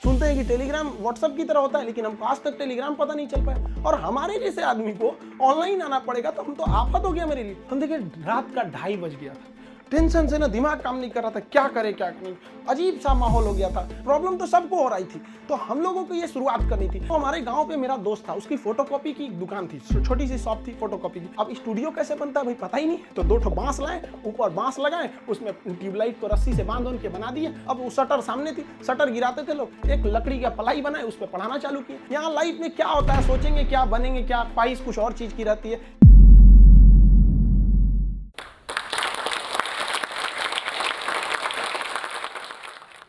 सुनते हैं कि टेलीग्राम व्हाट्सएप की तरह होता है, लेकिन हमको आज तक टेलीग्राम पता नहीं चल पाया। और हमारे जैसे आदमी को ऑनलाइन आना पड़ेगा तो हम तो आफत हो गया मेरे लिए। हम देखिए रात का 2:30 बज गया था, टेंशन से ना दिमाग काम नहीं कर रहा था, क्या करे क्या नहीं, अजीब सा माहौल हो गया था। प्रॉब्लम तो सबको हो रही थी, तो हम लोगों को ये शुरुआत करनी थी। तो हमारे गांव पे मेरा दोस्त था, उसकी फोटोकॉपी की दुकान थी, छोटी सी शॉप थी फोटोकॉपी की। अब स्टूडियो कैसे बनता है भाई पता ही नहीं, तो 2 ठो बांस लाए, ऊपर बांस लगाए, उसमें ट्यूबलाइट को रस्सी से बांध के बना दिए। अब वो शटर सामने थी, शटर गिराते थे लोग, एक लकड़ी का पलाई बनाए, उस पर पढ़ाना चालू किए। यहाँ लाइफ में क्या होता है, सोचेंगे क्या बनेंगे, क्या ख्वाहिश कुछ और चीज की रहती है।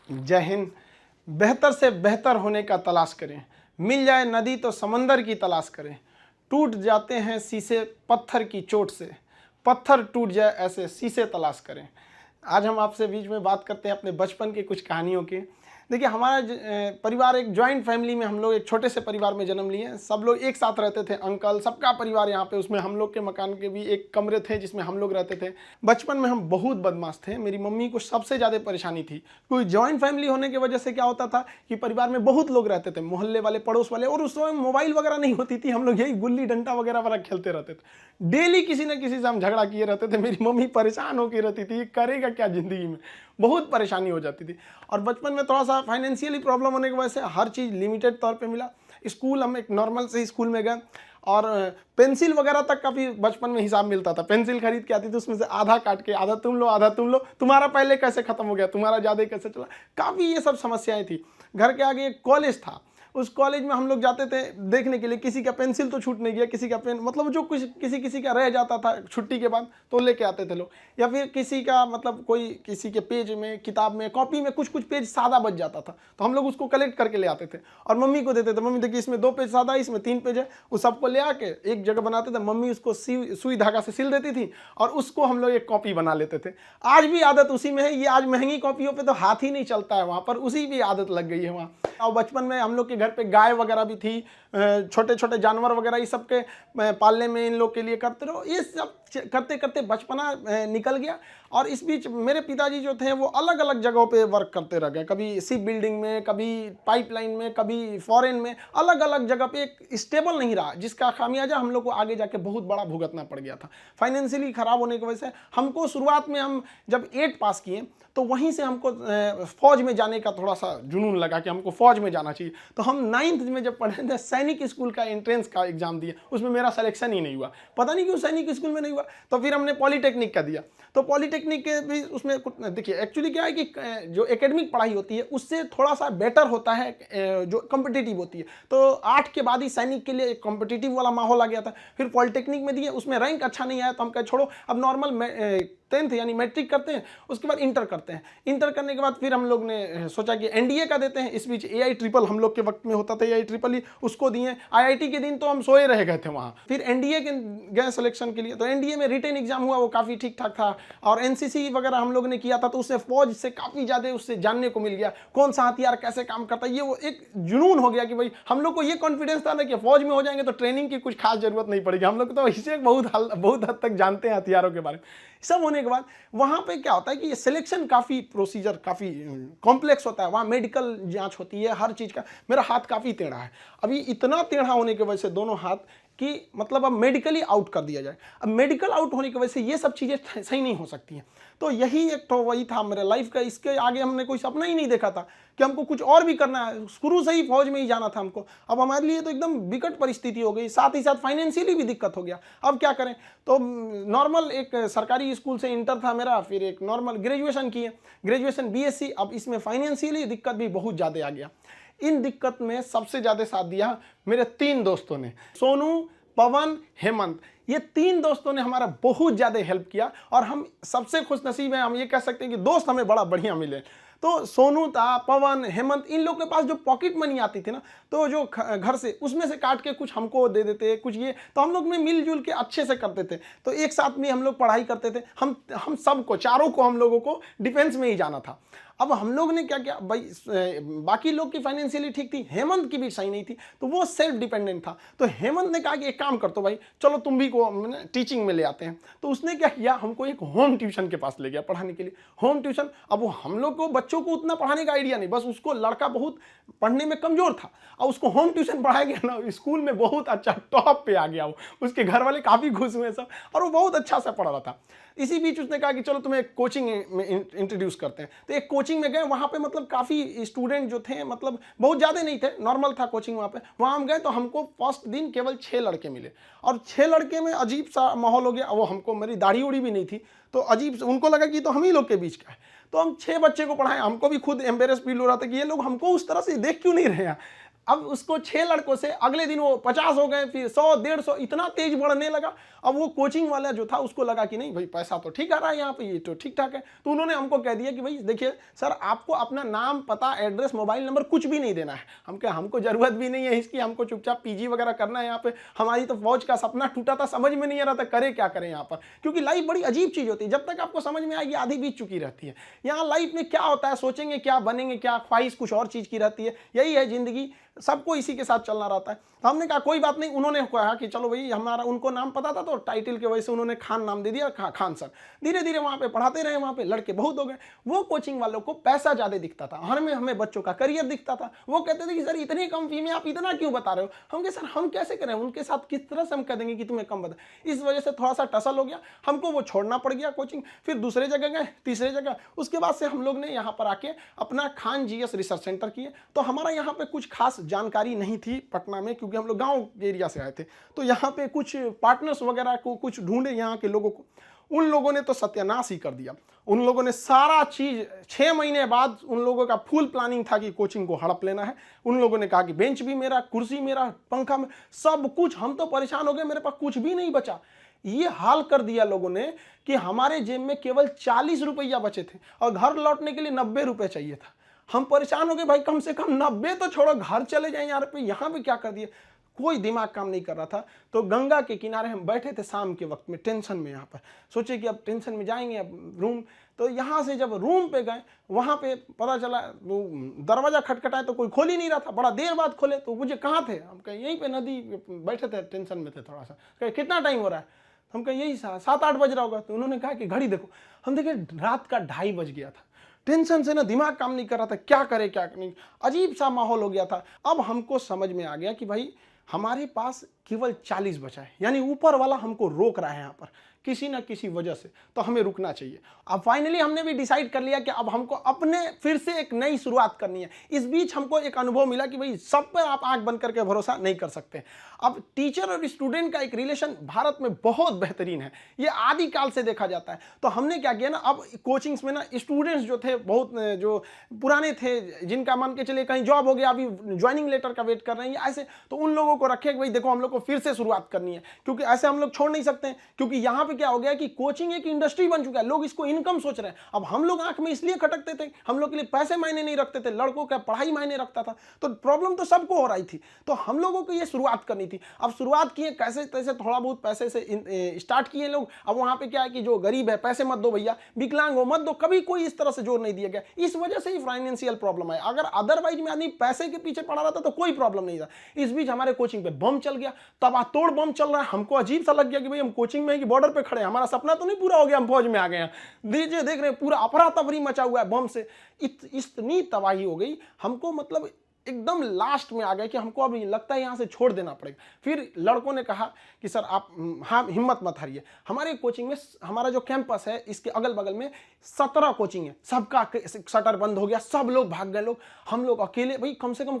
जय हिंद। बेहतर से बेहतर होने का तलाश करें, मिल जाए नदी तो समंदर की तलाश करें। टूट जाते हैं शीशे पत्थर की चोट से, पत्थर टूट जाए ऐसे शीशे तलाश करें। आज हम आपसे बीच में बात करते हैं अपने बचपन की कुछ कहानियों की। देखिए हमारा परिवार एक जॉइंट फैमिली में, हम लोग एक छोटे से परिवार में जन्म लिए। सब लोग एक साथ रहते थे, अंकल सबका परिवार यहाँ पे, उसमें हम लोग के मकान के भी एक कमरे थे जिसमें हम लोग रहते थे। बचपन में हम बहुत बदमाश थे, मेरी मम्मी को सबसे ज़्यादा परेशानी थी। कोई जॉइंट फैमिली होने की वजह से क्या होता था कि परिवार में बहुत लोग रहते थे, मोहल्ले वाले, पड़ोस वाले, और उस समय मोबाइल वगैरह नहीं होती थी, हम लोग यही गुल्ली डंडा वगैरह खेलते रहते थे। डेली किसी न किसी से हम झगड़ा किए रहते थे। मेरी मम्मी परेशान होकर रहती थी, करेगा क्या ज़िंदगी में, बहुत परेशानी हो जाती थी। और बचपन में थोड़ा सा फाइनेंशियली प्रॉब्लम होने की वजह से हर चीज़ लिमिटेड तौर पे मिला। स्कूल हम एक नॉर्मल से स्कूल में गए, और पेंसिल वगैरह तक का भी बचपन में हिसाब मिलता था। पेंसिल खरीद के आती थी, उसमें से आधा काट के आधा तुम लो आधा तुम लो, तुम्हारा पहले कैसे खत्म हो गया, तुम्हारा ज़्यादा कैसे चला, काफ़ी ये सब समस्याएं थी। घर के आगे एक कॉलेज था, उस कॉलेज में हम लोग जाते थे देखने के लिए, किसी का पेंसिल तो छूट नहीं गया, किसी का पेन, मतलब जो कुछ किसी का रह जाता था छुट्टी के बाद तो लेके आते थे लोग। या फिर किसी का मतलब कोई किसी के पेज में, किताब में, कॉपी में कुछ पेज सादा बच जाता था, तो हम लोग उसको कलेक्ट करके ले आते थे और मम्मी को देते थे। मम्मी देखिए इसमें 2 पेज सादा है, इसमें 3 पेज है, उस सबको ले आके एक जगह बनाते थे। मम्मी उसको सुई धागा से सिल देती थी और उसको हम लोग एक कॉपी बना लेते थे। आज भी आदत उसी में है। ये आज महंगी कॉपियों पर तो हाथ ही नहीं चलता है, वहाँ पर उसी भी आदत लग गई है वहाँ। और बचपन में हम लोग के घर पे गाय वगैरह भी थी, छोटे छोटे जानवर वगैरह, ये सब के पालने में इन लोग के लिए करते रहो। ये सब करते करते बचपना निकल गया। और इस बीच मेरे पिताजी जो थे वो अलग अलग जगहों पे वर्क करते रह गए, कभी शिप बिल्डिंग में, कभी पाइपलाइन में, कभी फॉरेन में, अलग अलग जगह पे। एक स्टेबल नहीं रहा, जिसका खामियाजा हम लोग को आगे जाके बहुत बड़ा भुगतना पड़ गया था। फाइनेंशियली खराब होने की वजह से हमको शुरुआत में, हम जब 8 पास किए तो वहीं से हमको फौज में जाने का थोड़ा सा जुनून लगा कि हमको फौज में जाना चाहिए। तो हम 9th में जब पढ़े थे, सैनिक स्कूल का एंट्रेंस का एग्जाम दिया, उसमें मेरा सिलेक्शन ही नहीं हुआ, पता नहीं क्यों सैनिक स्कूल में नहीं हुआ। तो फिर हमने पॉलीटेक्निक का दिया, तो पॉलीटेक्निक के भी उसमें देखिए एक्चुअली क्या है कि जो एकेडमिक पढ़ाई होती है उससे थोड़ा सा बेटर होता है जो कॉम्पिटिटिव होती है। तो 8 के बाद ही सैनिक के लिए एक कॉम्पिटिटिव वाला माहौल आ गया था। फिर पॉलीटेक्निक में दिए, उसमें रैंक अच्छा नहीं आया तो हम कहे छोड़ो, अब नॉर्मल 10th यानी मैट्रिक करते हैं, उसके बाद इंटर करते हैं। इंटर करने के बाद फिर हम लोग ने सोचा कि एनडीए का देते हैं। इस बीच AI ट्रिपल हम लोग के वक्त में होता था, AI ट्रिपल ही, उसको दिए। IIT के दिन तो हम सोए रह गए थे वहाँ। फिर एनडीए के गए सिलेक्शन के लिए, तो एनडीए में रिटन एग्जाम हुआ, वो काफ़ी ठीक ठाक था। और एनसीसी वगैरह हम लोग ने किया था, तो उससे फौज से काफ़ी ज़्यादा उससे जानने को मिल गया, कौन सा हथियार कैसे काम करता है। ये वो एक जुनून हो गया कि भाई हम लोग को ये कॉन्फिडेंस था ना कि फौज में हो जाएंगे तो ट्रेनिंग की कुछ खास जरूरत नहीं पड़ेगी। हम लोग तो इसे बहुत हद तक जानते हैं हथियारों के बारे में। सब होने के बाद वहाँ पे क्या होता है कि ये सिलेक्शन काफ़ी प्रोसीजर काफ़ी कॉम्प्लेक्स होता है। वहाँ मेडिकल जांच होती है हर चीज़ का। मेरा हाथ काफ़ी टेढ़ा है, अभी इतना टेढ़ा होने की वजह से दोनों हाथ कि मतलब अब मेडिकली आउट कर दिया जाए। अब मेडिकल आउट होने की वजह से ये सब चीज़ें सही नहीं हो सकती हैं। तो यही एक तो वही था मेरे लाइफ का। इसके आगे हमने कोई सपना ही नहीं देखा था कि हमको कुछ और भी करना है। शुरू से ही फौज में ही जाना था हमको। अब हमारे लिए तो एकदम विकट परिस्थिति हो गई, साथ ही साथ फाइनेंशियली भी दिक्कत हो गया। अब क्या करें, तो नॉर्मल एक सरकारी स्कूल से इंटर था मेरा, फिर एक नॉर्मल ग्रेजुएशन किए, ग्रेजुएशन BSc। अब इसमें फाइनेंशियली दिक्कत भी बहुत ज़्यादा आ गया। इन दिक्कत में सबसे ज़्यादा साथ दिया मेरे 3 दोस्तों ने, सोनू, पवन, हेमंत। ये 3 दोस्तों ने हमारा बहुत ज़्यादा हेल्प किया और हम सबसे खुश नसीब हैं। हम ये कह सकते हैं कि दोस्त हमें बड़ा बढ़िया मिले। तो सोनू था, पवन, हेमंत, इन लोग के पास जो पॉकेट मनी आती थी ना, तो जो घर से उसमें से काट के कुछ हमको दे देते, कुछ ये, तो हम लोग में मिलजुल के अच्छे से करते थे। तो एक साथ में हम लोग पढ़ाई करते थे। हम सबको, चारों को, हम लोगों को डिफेंस में ही जाना था। अब हम लोग ने क्या किया भाई, बाकी लोग की फाइनेंशियली ठीक थी, हेमंत की भी सही नहीं थी, तो वो सेल्फ डिपेंडेंट था। तो हेमंत ने कहा कि एक काम कर तो भाई, चलो तुम भी को टीचिंग में ले आते हैं। तो उसने क्या किया, हमको एक होम ट्यूशन के पास ले गया पढ़ाने के लिए। होम ट्यूशन, अब वो हम लोग को बच्चों को उतना पढ़ाने का आइडिया नहीं, बस उसको लड़का बहुत पढ़ने में कमजोर था और उसको होम ट्यूशन पढ़ाया गया ना, स्कूल में बहुत अच्छा टॉप पे आ गया वो, उसके घर वाले काफी खुश हुए सब, और वो बहुत अच्छा सा पढ़ रहा था। इसी बीच उसने कहा कि चलो तुम्हें एक कोचिंग में इंट्रोड्यूस करते हैं। तो एक कोचिंग में गए, वहाँ पे मतलब काफ़ी स्टूडेंट जो थे, मतलब बहुत ज़्यादा नहीं थे, नॉर्मल था कोचिंग वहाँ पे। वहाँ हम गए तो हमको फर्स्ट दिन केवल 6 लड़के मिले, और 6 लड़के में अजीब सा माहौल हो गया। वो हमको, मेरी दाढ़ी उड़ी भी नहीं थी, तो अजीब, उनको लगा कि तो हम ही लोग के बीच का है। तो हम 6 बच्चे को पढ़ाए, हमको भी खुद एम्बेरस फील हो रहा था कि ये लोग हमको उस तरह से देख क्यों नहीं रहे हैं। अब उसको 6 लड़कों से अगले दिन वो 50 हो गए, फिर 100, 150, इतना तेज बढ़ने लगा। अब वो कोचिंग वाला जो था उसको लगा कि नहीं भाई, पैसा तो ठीक आ रहा है यहाँ पे, ये तो ठीक ठाक है। तो उन्होंने हमको कह दिया कि भाई देखिए सर, आपको अपना नाम, पता, एड्रेस, मोबाइल नंबर कुछ भी नहीं देना है। हम कहे हमको जरूरत भी नहीं है इसकी, हमको चुपचाप पीजी वगैरह करना है यहाँ पे। हमारी तो फौज का सपना टूटा था, समझ में नहीं आ रहा था करे क्या करें यहाँ पर, क्योंकि लाइफ बड़ी अजीब चीज होती है। जब तक आपको समझ में आएगी आधी बीत चुकी रहती है। यहाँ लाइफ में क्या होता है, सोचेंगे क्या, बनेंगे क्या, ख्वाहिश कुछ और चीज की रहती है। यही है जिंदगी, सबको इसी के साथ चलना रहता है। तो हमने कहा कोई बात नहीं। उन्होंने कहा कि चलो भाई, हमारा उनको नाम पता था तो टाइटल की वजह से उन्होंने खान नाम दे दिया, खान सर। धीरे धीरे वहाँ पे पढ़ाते रहे, वहाँ पे लड़के बहुत हो गए। वो कोचिंग वालों को पैसा ज़्यादा दिखता था, हमें बच्चों का करियर दिखता था। वो कहते थे कि सर इतनी कम फी में आप इतना क्यों बता रहे हो। हम कहे सर हम कैसे करें, उनके साथ किस तरह से हम कह देंगे कि तुम्हें कम बता। इस वजह से थोड़ा सा टसल हो गया, हमको वो छोड़ना पड़ गया कोचिंग। फिर दूसरे जगह गए, तीसरे जगह। उसके बाद से हम लोग ने यहाँ पर आके अपना खान जीएस रिसर्च सेंटर किए। तो हमारा यहाँ पे कुछ खास जानकारी नहीं थी पटना में, क्योंकि हम लोग गांव एरिया से आए थे। तो यहाँ पे कुछ पार्टनर्स वगैरह को कुछ ढूंढे यहाँ के लोगों को, उन लोगों ने तो सत्यानाश ही कर दिया। उन लोगों ने सारा चीज 6 महीने बाद उन लोगों का फुल प्लानिंग था कि कोचिंग को हड़प लेना है। उन लोगों ने कहा कि बेंच भी मेरा, कुर्सी मेरा, पंखा में, सब कुछ। हम तो परेशान हो गए, मेरे पास कुछ भी नहीं बचा। ये हाल कर दिया लोगों ने कि हमारे जेब में केवल 40 रुपया बचे थे और घर लौटने के लिए 90 रुपये चाहिए था। हम परेशान हो गए, भाई कम से कम 90 तो छोड़ो, घर चले जाएं यार, पे यहाँ पे क्या कर दिए। कोई दिमाग काम नहीं कर रहा था। तो गंगा के किनारे हम बैठे थे शाम के वक्त में, टेंशन में। यहाँ पर सोचे कि अब टेंशन में जाएंगे, अब रूम। तो यहाँ से जब रूम पे गए, वहाँ पे पता चला वो दरवाजा खटखटाए तो कोई खोल ही नहीं रहा था। बड़ा देर बाद खोले तो मुझे कहाँ थे, हम कहे यहीं पे नदी बैठे थे, टेंशन में थे थोड़ा सा। कहे कितना टाइम हो रहा है, हम कहे यही 7-8 बज रहा होगा। तो उन्होंने कहा कि घड़ी देखो। हम देखे रात का 2:30 बज गया था। टेंशन से ना दिमाग काम नहीं कर रहा था, क्या करे क्या नहीं, अजीब सा माहौल हो गया था। अब हमको समझ में आ गया कि भाई हमारे पास केवल 40 बचा है, यानी ऊपर वाला हमको रोक रहा है यहाँ पर किसी ना किसी वजह से, तो हमें रुकना चाहिए। अब फाइनली हमने भी डिसाइड कर लिया कि अब हमको अपने फिर से एक नई शुरुआत करनी है। इस बीच हमको एक अनुभव मिला कि भाई सब पे आप आंख बंद करके भरोसा नहीं कर सकते। अब टीचर और स्टूडेंट का एक रिलेशन भारत में बहुत बेहतरीन है, ये आदिकाल से देखा जाता है। तो हमने क्या किया ना, अब कोचिंग्स में ना स्टूडेंट्स जो थे, बहुत जो पुराने थे, जिनका मान के चलिए कहीं जॉब हो गया, अभी ज्वाइनिंग लेटर का वेट कर रहे हैं ऐसे, तो उन लोगों को रखे कि भाई देखो हम लोग को फिर से शुरुआत करनी है, क्योंकि ऐसे हम लोग छोड़ नहीं सकते हैं। क्योंकि यहाँ पे क्या हो गया कि कोचिंग एक इंडस्ट्री बन चुका है, लोग इसको इनकम सोच रहे हैं। अब हम लोग आंख में इसलिए खटकते थे, हम लोग के लिए पैसे मायने नहीं रखते थे, लड़कों का पढ़ाई मायने रखता था। तो प्रॉब्लम तो सबको हो रही थी, तो हम लोगों को ये शुरुआत करनी थी। अब शुरुआत किए कैसे तैसे, थोड़ा बहुत पैसे से स्टार्ट किए लोग। अब वहां पे क्या है कि जो गरीब है पैसे मत दो भैया, विकलांग हो मत दो, कभी कोई इस तरह से जोर नहीं दिया गया। इस वजह से ही फाइनेंशियल प्रॉब्लम है। अगर अदरवाइज में आदमी पैसे के पीछे पड़ा रहता तो कोई प्रॉब्लम नहीं था। इस बीच हमारे कोचिंग पे बम चल गया, तबातोड़ बम चल रहा है। हमको अजीब सा लग गया कि भाई हम कोचिंग में कि बॉर्डर पे खड़े हैं, हमारा सपना तो नहीं पूरा हो गया, हम फौज में आ गए हैं। दीजिए देख रहे हैं पूरा अफरा तफरी मचा हुआ है बम से। इतनी तबाही हो गई, हमको मतलब एकदम लास्ट में आ गए कि हमको अब लगता है यहाँ से छोड़ देना पड़ेगा। फिर लड़कों ने कहा कि सर आप हाँ हिम्मत मत हारिए। हमारे कोचिंग में, हमारा जो कैंपस है इसके अगल बगल में 17 कोचिंग है, सबका शटर बंद हो गया, सब लोग भाग गए। लोग हम लोग अकेले, भाई कम से कम